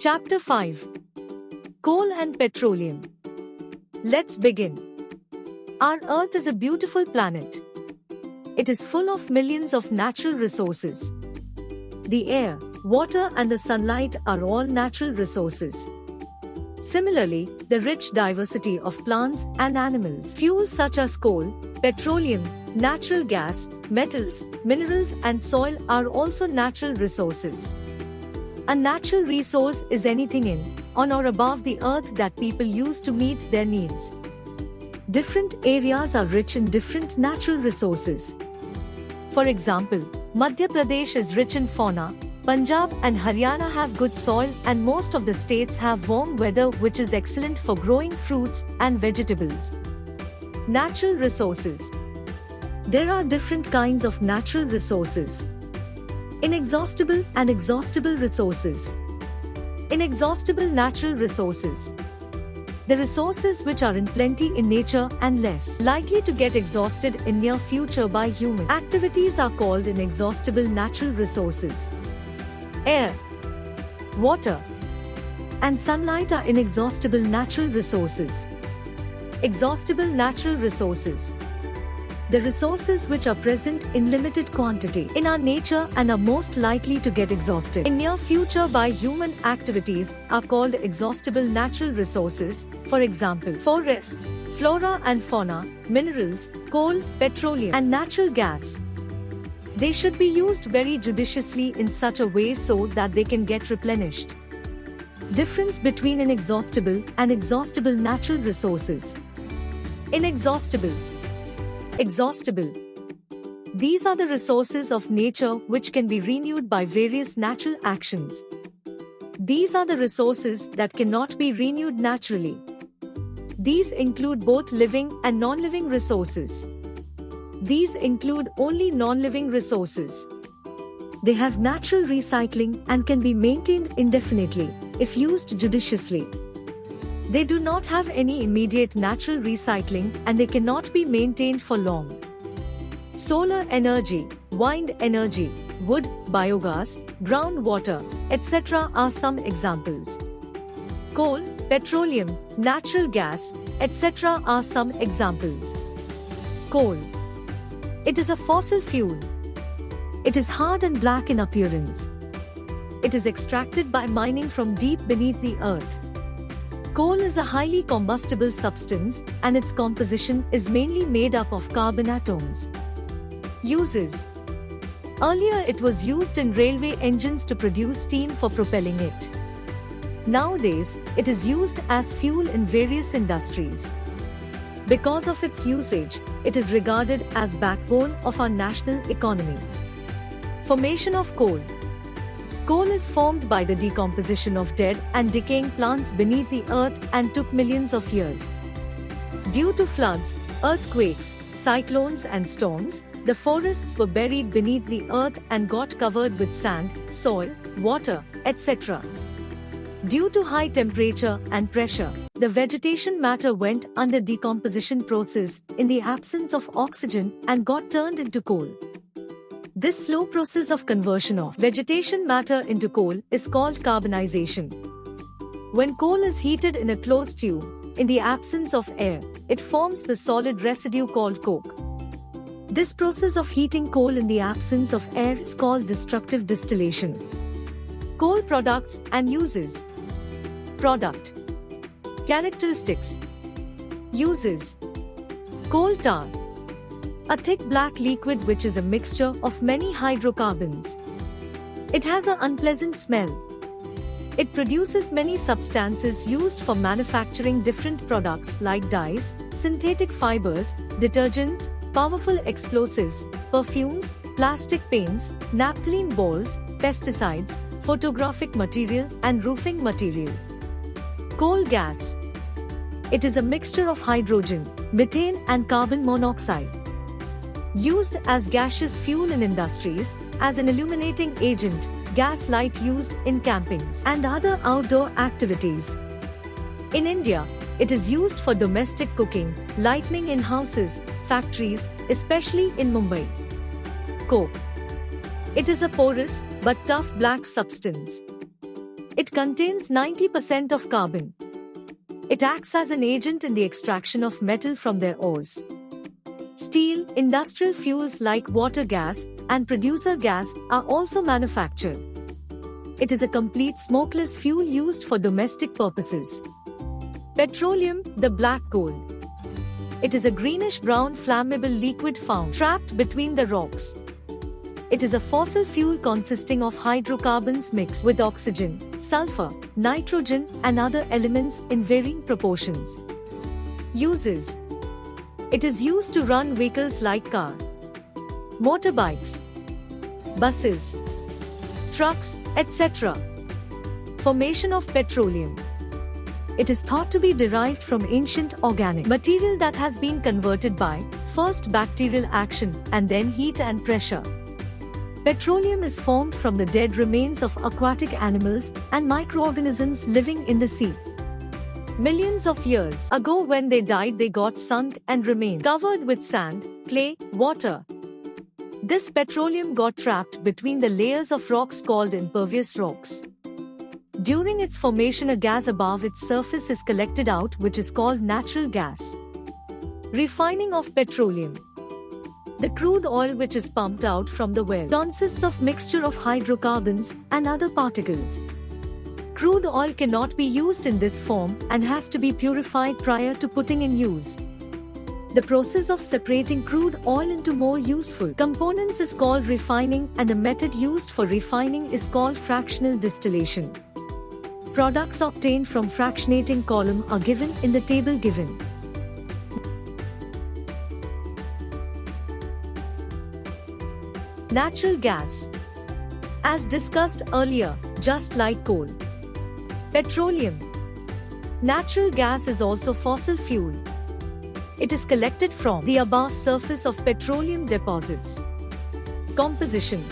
Chapter 5. Coal and Petroleum. Let's begin. Our Earth is a beautiful planet. It is full of millions of natural resources. The air, water and the sunlight are all natural resources. Similarly, the rich diversity of plants and animals, fuels such as coal, petroleum, natural gas, metals, minerals and soil are also natural resources. A natural resource is anything in, on or above the earth that people use to meet their needs. Different areas are rich in different natural resources. For example, Madhya Pradesh is rich in fauna, Punjab and Haryana have good soil and most of the states have warm weather which is excellent for growing fruits and vegetables. Natural resources. There are different kinds of natural resources. Inexhaustible and exhaustible resources. Inexhaustible natural resources. The resources which are in plenty in nature and less likely to get exhausted in near future by human activities are called inexhaustible natural resources. Air, water, and sunlight are inexhaustible natural resources. Exhaustible natural resources. The resources which are present in limited quantity in our nature and are most likely to get exhausted in near future by human activities are called exhaustible natural resources, for example, forests, flora and fauna, minerals, coal, petroleum, and natural gas. They should be used very judiciously in such a way so that they can get replenished. Difference between inexhaustible and exhaustible natural resources. Inexhaustible. Exhaustible. These are the resources of nature which can be renewed by various natural actions. These are the resources that cannot be renewed naturally. These include both living and non-living resources. These include only non-living resources. They have natural recycling and can be maintained indefinitely, if used judiciously. They do not have any immediate natural recycling and they cannot be maintained for long. Solar energy, wind energy, wood, biogas, groundwater, etc. are some examples. Coal, petroleum, natural gas, etc. are some examples. Coal. It is a fossil fuel. It is hard and black in appearance. It is extracted by mining from deep beneath the earth. Coal is a highly combustible substance and its composition is mainly made up of carbon atoms. Uses. Earlier it was used in railway engines to produce steam for propelling it. Nowadays, it is used as fuel in various industries. Because of its usage, it is regarded as backbone of our national economy. Formation of coal. Coal is formed by the decomposition of dead and decaying plants beneath the earth and took millions of years. Due to floods, earthquakes, cyclones and storms, the forests were buried beneath the earth and got covered with sand, soil, water, etc. Due to high temperature and pressure, the vegetation matter went under decomposition process in the absence of oxygen and got turned into coal. This slow process of conversion of vegetation matter into coal is called carbonization. When coal is heated in a closed tube, in the absence of air, it forms the solid residue called coke. This process of heating coal in the absence of air is called destructive distillation. Coal products and uses. Product. Characteristics. Uses. Coal tar. A thick black liquid which is a mixture of many hydrocarbons. It has an unpleasant smell. It produces many substances used for manufacturing different products like dyes, synthetic fibers, detergents, powerful explosives, perfumes, plastic paints, naphthalene balls, pesticides, photographic material and roofing material. Coal gas. It is a mixture of hydrogen, methane and carbon monoxide. Used as gaseous fuel in industries, as an illuminating agent, gas light used in campings and other outdoor activities. In India, it is used for domestic cooking, lighting in houses, factories, especially in Mumbai. Coke. It is a porous but tough black substance. It contains 90% of carbon. It acts as an agent in the extraction of metal from their ores. Steel, industrial fuels like water gas, and producer gas are also manufactured. It is a complete smokeless fuel used for domestic purposes. Petroleum, the black gold. It is a greenish-brown flammable liquid found trapped between the rocks. It is a fossil fuel consisting of hydrocarbons mixed with oxygen, sulfur, nitrogen, and other elements in varying proportions. Uses. It is used to run vehicles like car, motorbikes, buses, trucks, etc. Formation of petroleum. It is thought to be derived from ancient organic material that has been converted by, first bacterial action and then heat and pressure. Petroleum is formed from the dead remains of aquatic animals and microorganisms living in the sea. Millions of years ago when they died they got sunk and remained covered with sand, clay, water. This petroleum got trapped between the layers of rocks called impervious rocks. During its formation a gas above its surface is collected out which is called natural gas. Refining of petroleum. The crude oil which is pumped out from the well consists of mixture of hydrocarbons and other particles. Crude oil cannot be used in this form and has to be purified prior to putting in use. The process of separating crude oil into more useful components is called refining, and the method used for refining is called fractional distillation. Products obtained from fractionating column are given in the table given. Natural gas. As discussed earlier, just like coal, petroleum, natural gas is also fossil fuel. It is collected from the above surface of petroleum deposits. Composition.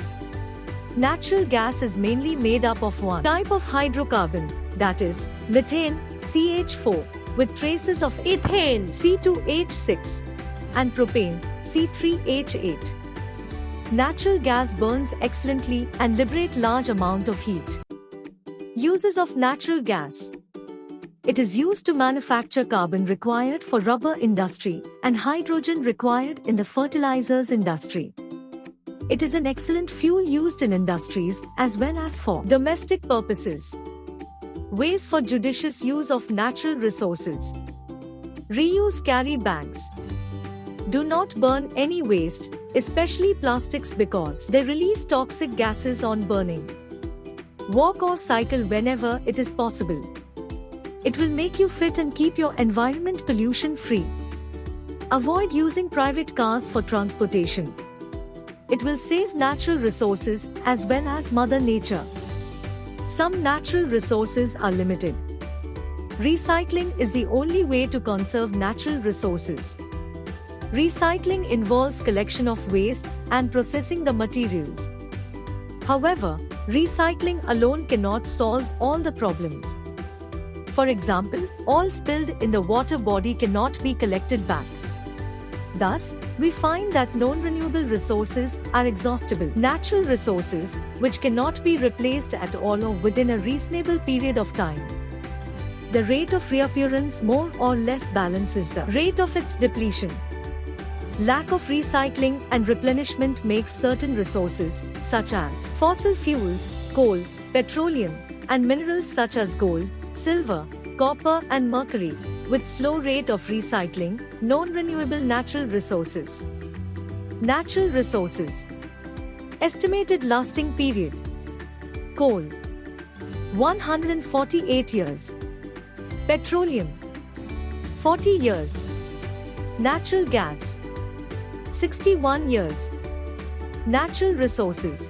Natural gas is mainly made up of one type of hydrocarbon, that is, methane, CH4, with traces of ethane, C2H6, and propane, C3H8. Natural gas burns excellently and liberates large amount of heat. Uses of natural gas. It is used to manufacture carbon required for rubber industry and hydrogen required in the fertilizers industry. It is an excellent fuel used in industries as well as for domestic purposes. Ways for judicious use of natural resources. Reuse carry bags. Do not burn any waste, especially plastics, because they release toxic gases on burning. Walk or cycle whenever it is possible. It will make you fit and keep your environment pollution free. Avoid using private cars for transportation. It will save natural resources as well as Mother Nature. Some natural resources are limited. Recycling is the only way to conserve natural resources. Recycling involves collection of wastes and processing the materials. However, recycling alone cannot solve all the problems. For example, all spilled in the water body cannot be collected back. Thus, we find that non-renewable resources are exhaustible natural resources which cannot be replaced at all or within a reasonable period of time. The rate of reappearance more or less balances the rate of its depletion. Lack of recycling and replenishment makes certain resources, such as fossil fuels, coal, petroleum, and minerals such as gold, silver, copper, and mercury, with slow rate of recycling, non-renewable natural resources. Natural resources. Estimated lasting period. Coal, 148 years. Petroleum, 40 years. Natural gas, 61 years. Natural resources.